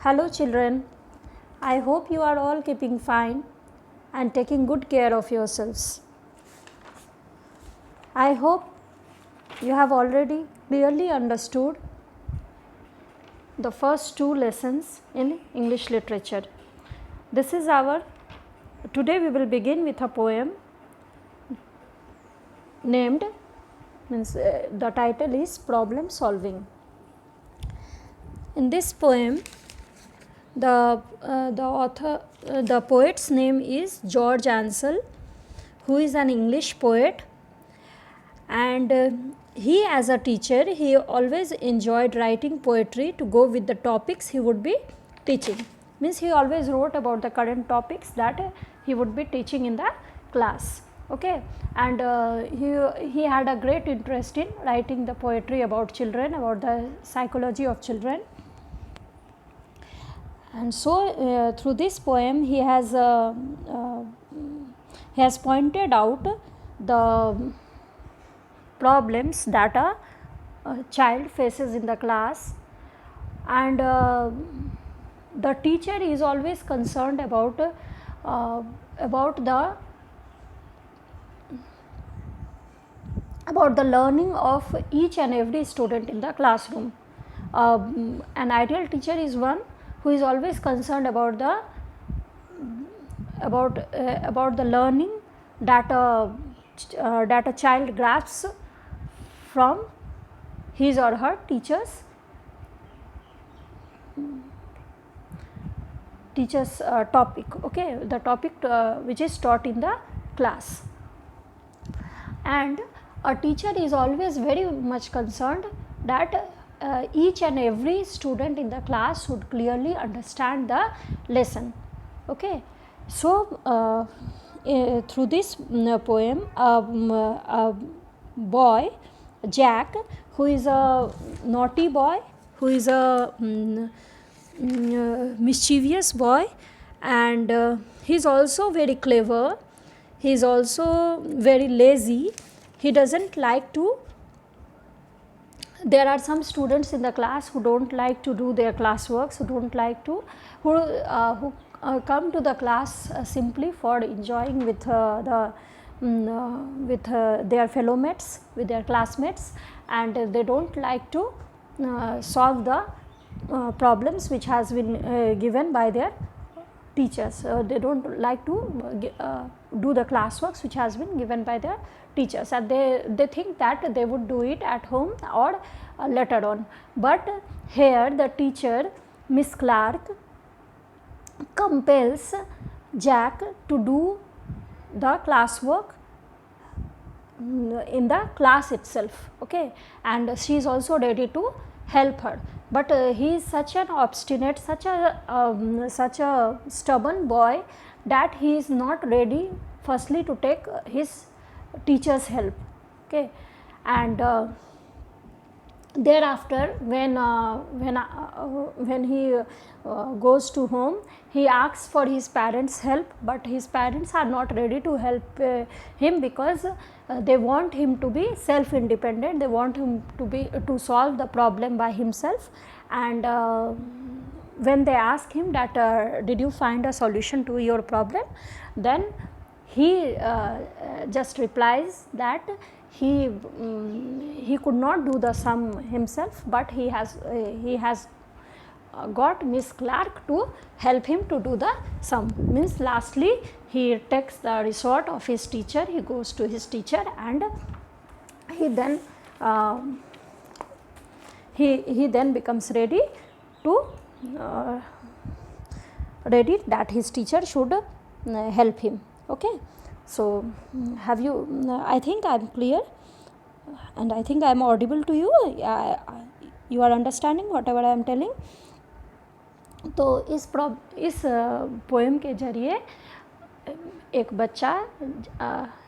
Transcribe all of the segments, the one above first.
Hello children, I hope you are all keeping fine and taking good care of yourselves. I hope you have already clearly understood the first two lessons in English literature. Today we will begin with a poem named, the title is Problem Solving. In this poem, the poet's name is George Ansel, who is an English poet, and he, as a teacher, he always enjoyed writing poetry to go with the topics he would be teaching. Means he always wrote about the current topics that he would be teaching in the class. Okay, and he had a great interest in writing the poetry about children, about the psychology of children. And so through this poem he has pointed out the problems that a child faces in the class, and the teacher is always concerned about the learning of each and every student in the classroom. An ideal teacher is one who is always concerned about the learning that a child grasps from his or her teacher's topic, okay, the topic which is taught in the class. And a teacher is always very much concerned that each and every student in the class should clearly understand the lesson. Okay, so through this poem, a boy, Jack, who is a naughty boy, who is a mischievous boy, and he is also very clever, he is also very lazy. He doesn't like to, there are some students in the class who don't like to do their classworks, who don't like to, who come to the class simply for enjoying with their fellow mates, with their classmates, and they don't like to solve the problems which has been given by their teachers. They don't like to do the classworks which has been given by their teachers, and they think that they would do it at home or later on. But here the teacher, Miss Clark, compels Jack to do the classwork in the class itself, okay, and she is also ready to help her. But he is such an obstinate, such a stubborn boy that he is not ready firstly to take his teacher's help, okay. And thereafter when he goes to home, he asks for his parents' help, but his parents are not ready to help him, because they want him to be self independent, they want him to solve the problem by himself. And when they ask him that did you find a solution to your problem, then he just replies that he could not do the sum himself, but he has got Miss Clark to help him to do the sum. Means lastly he takes the resort of his teacher, he goes to his teacher, and he then becomes ready that his teacher should help him, okay. So have you, I think I am clear, and I think I am audible to you, you are understanding whatever I am telling. तो इस poem के जरिए एक बच्चा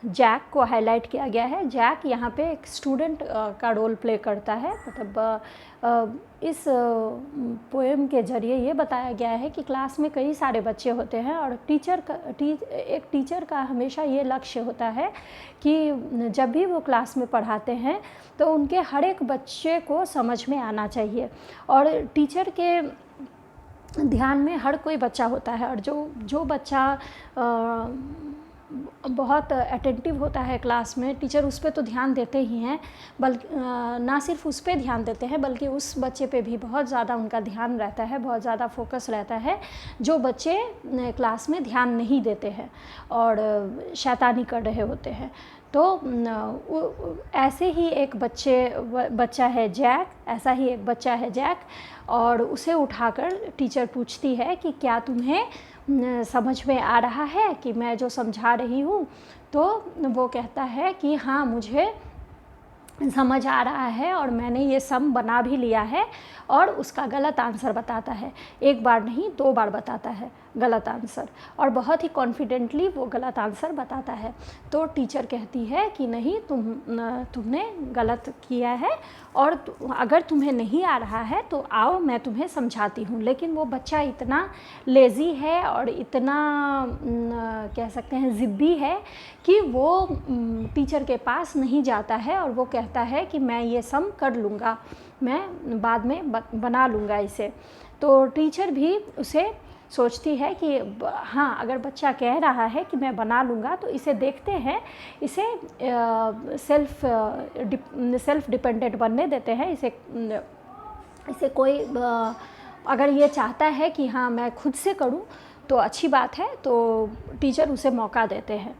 Jack को highlight किया गया है। जैक यहाँ पे एक स्टूडेंट का रोल प्ले करता है। मतलब इस पोएम के जरिए ये बताया गया है कि क्लास में कई सारे बच्चे होते हैं और एक टीचर का हमेशा ये लक्ष्य होता है कि जब भी वो क्लास में पढ़ाते हैं तो उनके हर एक बच्चे को समझ में आना चाहिए। और टीचर के ध्यान में हर कोई बच्चा होता है, और जो जो बच्चा बहुत अटेंटिव होता है क्लास में, टीचर उस पे तो ध्यान देते ही हैं, बल्कि ना सिर्फ उस पे ध्यान देते हैं बल्कि उस बच्चे पे भी बहुत ज़्यादा उनका ध्यान रहता है, बहुत ज़्यादा फोकस रहता है जो बच्चे क्लास में ध्यान नहीं देते हैं और शैतानी कर रहे होते हैं। तो ऐसे ही एक बच्चा है जैक, ऐसा ही एक बच्चा है जैक, और उसे उठाकर टीचर पूछती है कि क्या तुम्हें समझ में आ रहा है कि मैं जो समझा रही हूँ? तो वो कहता है कि हाँ, मुझे समझ आ रहा है और मैंने ये सम बना भी लिया है, और उसका गलत आंसर बताता है। एक बार नहीं, 2 बार बताता है गलत आंसर, और बहुत ही कॉन्फिडेंटली वो गलत आंसर बताता है। तो टीचर कहती है कि नहीं, तुमने गलत किया है, और अगर तुम्हें नहीं आ रहा है तो आओ मैं तुम्हें समझाती हूँ। लेकिन वो बच्चा इतना लेज़ी है और इतना कह सकते हैं ज़िद्दी है कि वो टीचर के पास नहीं जाता है, और वो कहता है कि मैं ये सम कर लूँगा, मैं बाद में बना लूँगा इसे। तो टीचर भी उसे सोचती है कि हाँ, अगर बच्चा कह रहा है कि मैं बना लूँगा तो इसे देखते हैं, इसे सेल्फ डिपेंडेंट बनने देते हैं, इसे कोई अगर ये चाहता है कि हाँ मैं खुद से करूँ तो अच्छी बात है, तो टीचर उसे मौका देते हैं।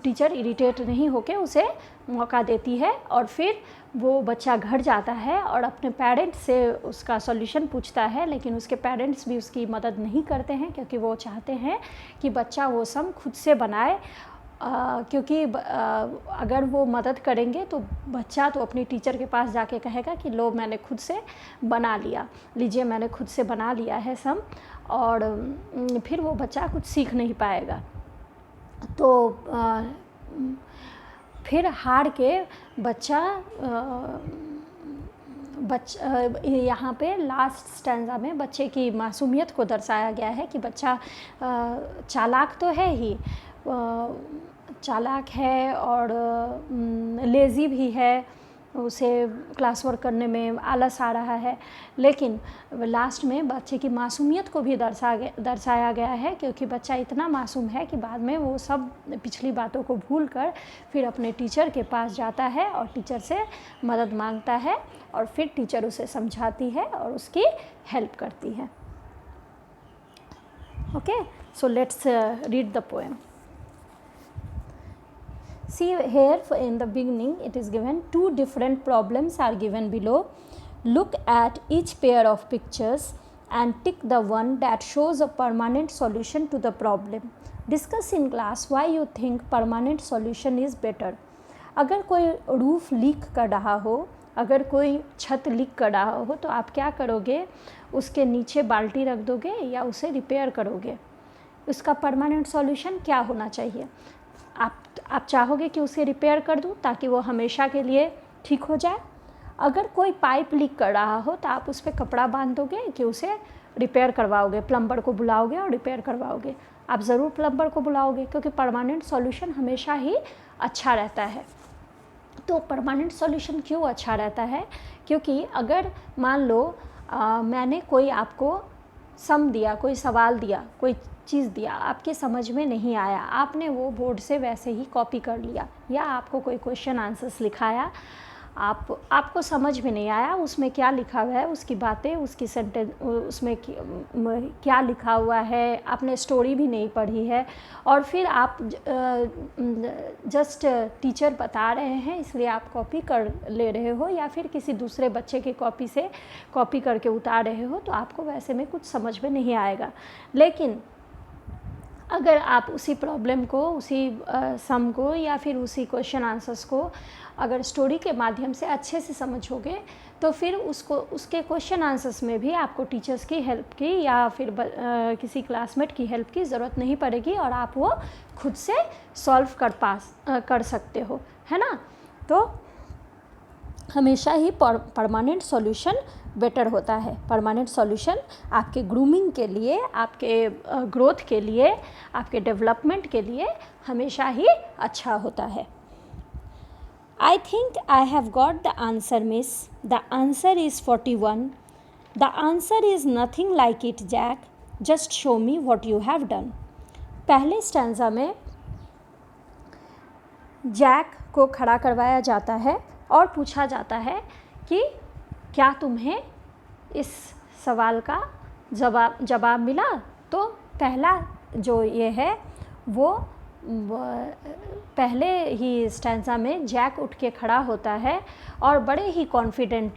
टीचर इरिटेट नहीं होके उसे मौका देती है, और फिर वो बच्चा घर जाता है और अपने पेरेंट्स से उसका सॉल्यूशन पूछता है। लेकिन उसके पेरेंट्स भी उसकी मदद नहीं करते हैं, क्योंकि वो चाहते हैं कि बच्चा वो सम खुद से बनाए, क्योंकि अगर वो मदद करेंगे तो बच्चा तो अपनी टीचर के पास जाके कहेगा कि लो मैंने खुद से बना लिया, लीजिए मैंने खुद से बना लिया है सम, और फिर वो बच्चा कुछ सीख नहीं पाएगा। तो फिर हार के बच्चा यहाँ पे लास्ट स्टैंजा में बच्चे की मासूमियत को दर्शाया गया है कि बच्चा चालाक तो है ही, चालाक है और लेज़ी भी है, उसे क्लास वर्क करने में आलस आ रहा है। लेकिन लास्ट में बच्चे की मासूमियत को भी दर्शाया गया है, क्योंकि बच्चा इतना मासूम है कि बाद में वो सब पिछली बातों को भूलकर फिर अपने टीचर के पास जाता है और टीचर से मदद मांगता है, और फिर टीचर उसे समझाती है और उसकी हेल्प करती है। Okay, so let's read the poem. See here in the beginning it is given 2 different problems are given below. Look at each pair of pictures and tick the one that shows a permanent solution to the problem. Discuss in class why you think permanent solution is better. अगर कोई roof leak कर रहा हो, अगर कोई छत leak कर रहा हो तो आप क्या करोगे? उसके नीचे बाल्टी रख दोगे या उसे रिपेयर करोगे? उसका परमानेंट सॉल्यूशन क्या होना चाहिए? आप चाहोगे कि उसे रिपेयर कर दूं ताकि वो हमेशा के लिए ठीक हो जाए। अगर कोई पाइप लीक कर रहा हो तो आप उस पर कपड़ा बांध दोगे कि उसे रिपेयर करवाओगे, प्लम्बर को बुलाओगे और रिपेयर करवाओगे। आप ज़रूर प्लम्बर को बुलाओगे, क्योंकि परमानेंट सॉल्यूशन हमेशा ही अच्छा रहता है। तो परमानेंट सॉल्यूशन क्यों अच्छा रहता है? क्योंकि अगर मान लो मैंने कोई आपको सम दिया, कोई सवाल दिया, कोई चीज़ दिया, आपके समझ में नहीं आया, आपने वो बोर्ड से वैसे ही कॉपी कर लिया, या आपको कोई क्वेश्चन आंसर्स लिखाया, आपको समझ में नहीं आया उसमें क्या लिखा हुआ है, उसकी बातें, उसकी सेंटेंस, उसमें क्या लिखा हुआ है, आपने स्टोरी भी नहीं पढ़ी है, और फिर आप जस्ट टीचर बता रहे हैं इसलिए आप कॉपी कर ले रहे हो, या फिर किसी दूसरे बच्चे की कॉपी से कॉपी करके उतार रहे हो, तो आपको वैसे में कुछ समझ में नहीं आएगा। लेकिन अगर आप उसी प्रॉब्लम को, उसी सम को, या फिर उसी क्वेश्चन आंसर्स को अगर स्टोरी के माध्यम से अच्छे से समझोगे तो फिर उसके क्वेश्चन आंसर्स में भी आपको टीचर्स की हेल्प की या फिर किसी क्लासमेट की हेल्प की ज़रूरत नहीं पड़ेगी, और आप वो खुद से सॉल्व कर सकते हो, है ना। तो हमेशा ही परमानेंट सॉल्यूशन बेटर होता है। परमानेंट सॉल्यूशन आपके ग्रूमिंग के लिए, आपके ग्रोथ के लिए, आपके डेवलपमेंट के लिए हमेशा ही अच्छा होता है। I think I have got the answer, miss. The answer is 41. The answer is nothing like it Jack, just show me what you have done. पहले स्टैंजा में जैक को खड़ा करवाया जाता है और पूछा जाता है कि क्या तुम्हें इस सवाल का जवाब मिला। तो पहला जो ये है वो पहले ही स्टैंजा में जैक उठ के खड़ा होता है और बड़े ही कॉन्फिडेंस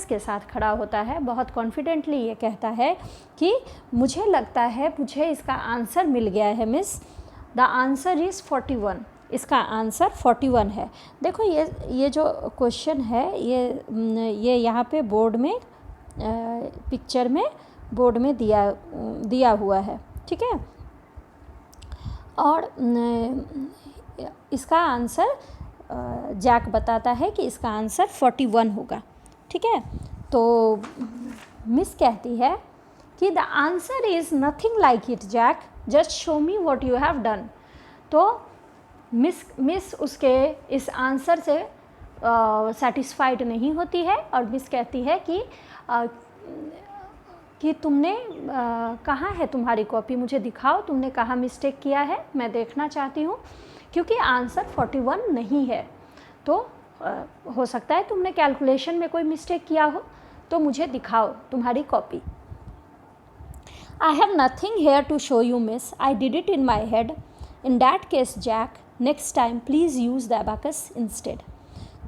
के साथ खड़ा होता है, बहुत कॉन्फिडेंटली ये कहता है कि मुझे लगता है मुझे इसका आंसर मिल गया है मिस, द आंसर इज़ 41, इसका आंसर 41 है। देखो ये जो क्वेश्चन है ये यहाँ पे बोर्ड में पिक्चर में बोर्ड में दिया हुआ है, ठीक है। और इसका आंसर जैक बताता है कि इसका आंसर 41 होगा, ठीक है। तो मिस कहती है कि the answer is nothing like it Jack, just show me what you have done. तो मिस उसके इस आंसर से सेटिस्फाइड नहीं होती है और मिस कहती है कि तुमने कहाँ है तुम्हारी कॉपी, मुझे दिखाओ, तुमने कहाँ मिस्टेक किया है, मैं देखना चाहती हूँ, क्योंकि आंसर 41 नहीं है। तो हो सकता है तुमने कैलकुलेशन में कोई मिस्टेक किया हो, तो मुझे दिखाओ तुम्हारी copy. I have nothing here to show you miss, I did it in my head, in that case Jack next time please use the abacus instead.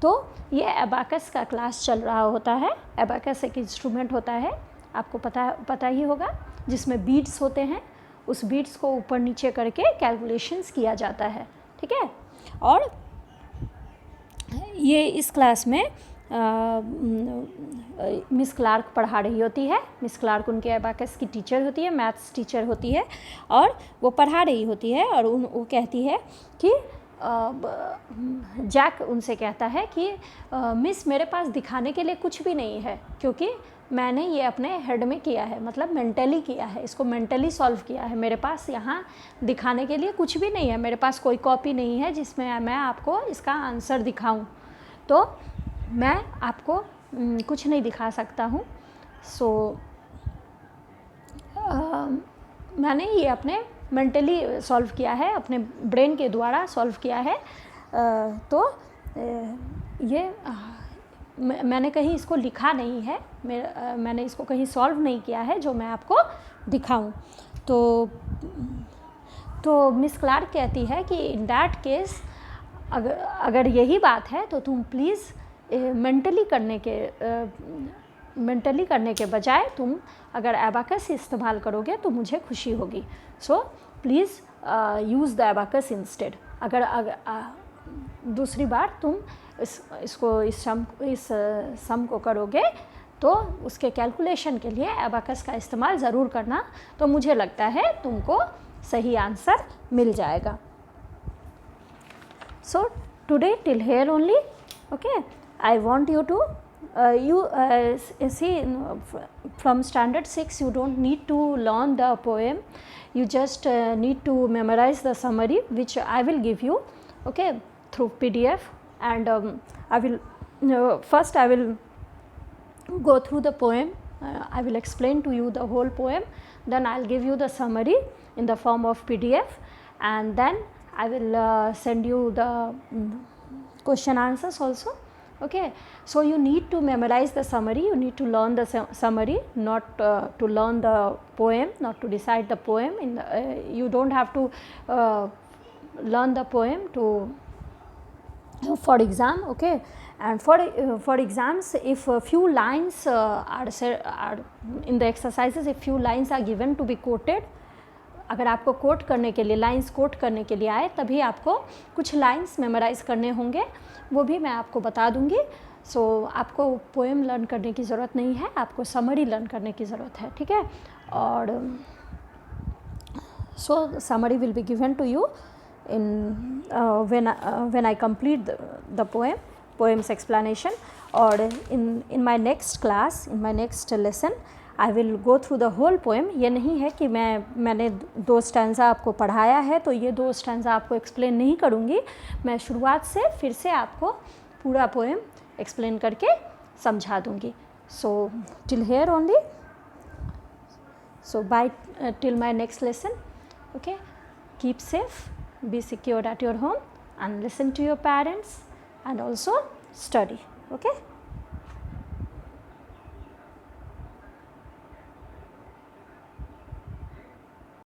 तो ये एबाकस का क्लास चल रहा होता है। एबाकस एक इंस्ट्रूमेंट होता है, आपको पता ही होगा, जिसमें बीट्स होते हैं, उस बीट्स को ऊपर नीचे करके कैलकुलेशंस किया जाता है, ठीक है। और ये इस क्लास में मिस क्लार्क पढ़ा रही होती है। मिस क्लार्क उनके एबाकस की टीचर होती है, मैथ्स टीचर होती है, और वो पढ़ा रही होती है और वो कहती है कि जैक उनसे कहता है कि मिस मेरे पास दिखाने के लिए कुछ भी नहीं है, क्योंकि मैंने ये अपने हेड में किया है, मतलब मेंटली किया है, इसको मेंटली सॉल्व किया है, मेरे पास यहाँ दिखाने के लिए कुछ भी नहीं है, मेरे पास कोई कॉपी नहीं है जिसमें मैं आपको इसका आंसर दिखाऊं, तो मैं आपको कुछ नहीं दिखा सकता हूँ। सो मैंने ये अपने मेंटली सॉल्व किया है, अपने ब्रेन के द्वारा सॉल्व किया है। तो ये मैंने कहीं इसको लिखा नहीं है, मैंने इसको कहीं सॉल्व नहीं किया है जो मैं आपको दिखाऊं। तो मिस क्लार्क कहती है कि इन दैट केस अगर यही बात है तो तुम प्लीज़ मेंटली करने के बजाय तुम अगर एबाकस इस्तेमाल करोगे तो मुझे खुशी होगी। So please use the abacus instead. अगर दूसरी बार तुम इस सम को करोगे तो उसके कैलकुलेशन के लिए एबाकस का इस्तेमाल ज़रूर करना, तो मुझे लगता है तुमको सही आंसर मिल जाएगा। So today till here only, okay. I want you to see from standard 6 you don't need to learn the poem, you just need to memorize the summary which I will give you, okay, through PDF. And I will first I will go through the poem, I will explain to you the whole poem, then I'll give you the summary in the form of PDF, and then I will send you the question answers also, okay. So you need to memorize the summary, you need to learn the summary, not to learn the poem, not to recite the poem. You don't have to learn the poem to for exam, okay. And for exams, if a few lines are in the exercises, if few lines are given to be quoted, अगर आपको coat करने के लिए lines coat करने के लिए आए तभी आपको कुछ लाइंस मेमोराइज़ करने होंगे, वो भी मैं आपको बता दूंगी। सो आपको पोएम लर्न करने की ज़रूरत नहीं है, आपको समरी लर्न करने की ज़रूरत है, ठीक है। और so summary will be given to you in when I complete the poem's explanation, or in my next class, in my next lesson I will go through the whole poem. ये नहीं है कि मैंने 2 स्टैंजा आपको पढ़ाया है तो ये 2 स्टैंजा आपको एक्सप्लेन नहीं करूँगी, मैं शुरुआत से फिर से आपको पूरा पोएम एक्सप्लेन करके समझा दूँगी. So till here only. So bye till my next lesson. Okay, keep safe, be secure at your home, and listen to your parents, and also study. Okay.